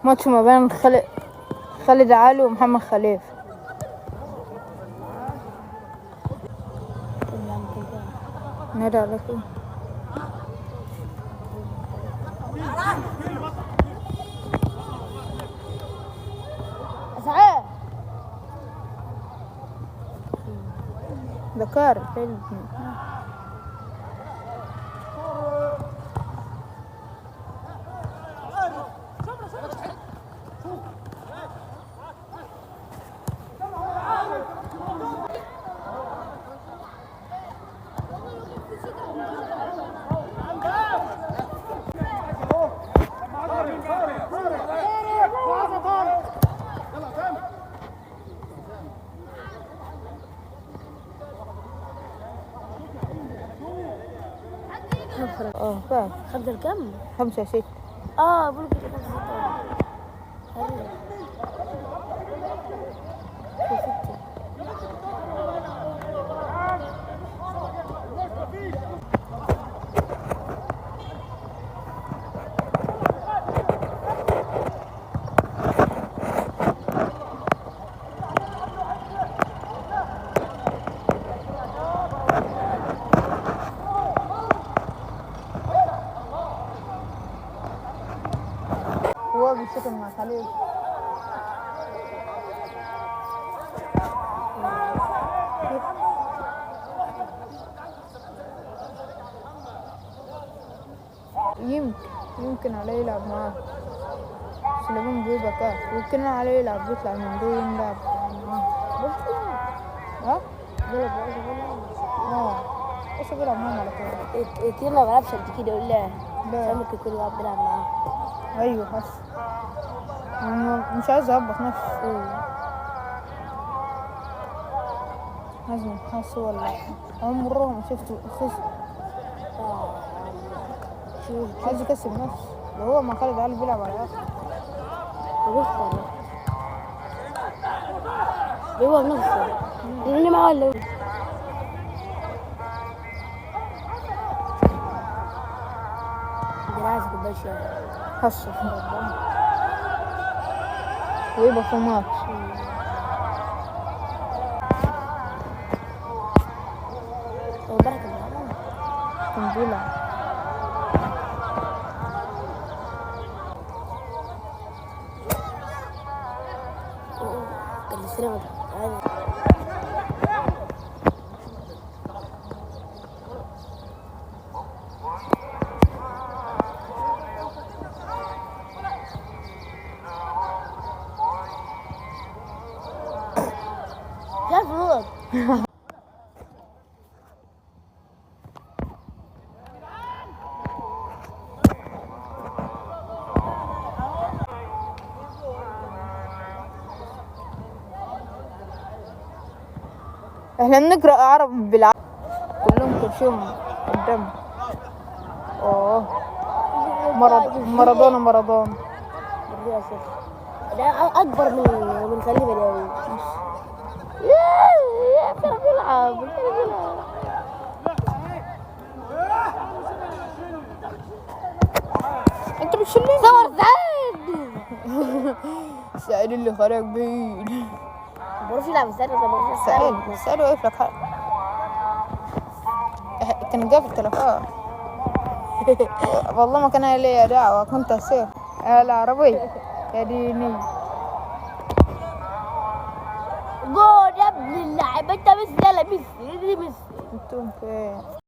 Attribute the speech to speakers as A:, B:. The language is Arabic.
A: ماتش ما بين خالد علي ومحمد خليف. نادي عليك ايه؟
B: اسعاد
A: ذكر حلو. فاهم.
B: 5 كم؟
A: 5 6.
B: بقول كده 5 6.
A: هو بيشتغل مع خليل. يمكن عليه يلعب معاه سليمان بيبقى كاف. يمكن عليه يلعب بيطلع من دول يلعب معاه. ايش بيلعب معاهم على طول؟
B: كتير ما بلعبش قد كده ولا ممكن يكون واحد بيلعب معاه.
A: ايوه حس مش عايز اهبط نفسي. لازم حس ولا عمره ما شفته خسر. عايز يكسب نفسه. لو هو مع خالد علي بيلعب على الاخر
B: هو بنفسه اللي معاه ولا عايز كوبايه شاي
A: حسه ويبقى في ماتش. كان بيلعب
B: يا فروض.
A: احنا بنقرأ عربي بالعربي كلهم كرشهم قدام. مارادونا
B: ده اكبر من خليل بلاوي.
A: يا كان بيلعب انت بتشيلني
B: صور سعيد.
A: سعيد اللي خرج بيه.
B: بروح يلعب سعيد
A: سعيد واقف لك حق. كان جاي في التلفون. والله ما كان لي دعوة. كنت اسير العربي يا ديني.
B: جول يا ابن اللعيبه. انت ميسي. يلا ميسي.
A: انتم فين؟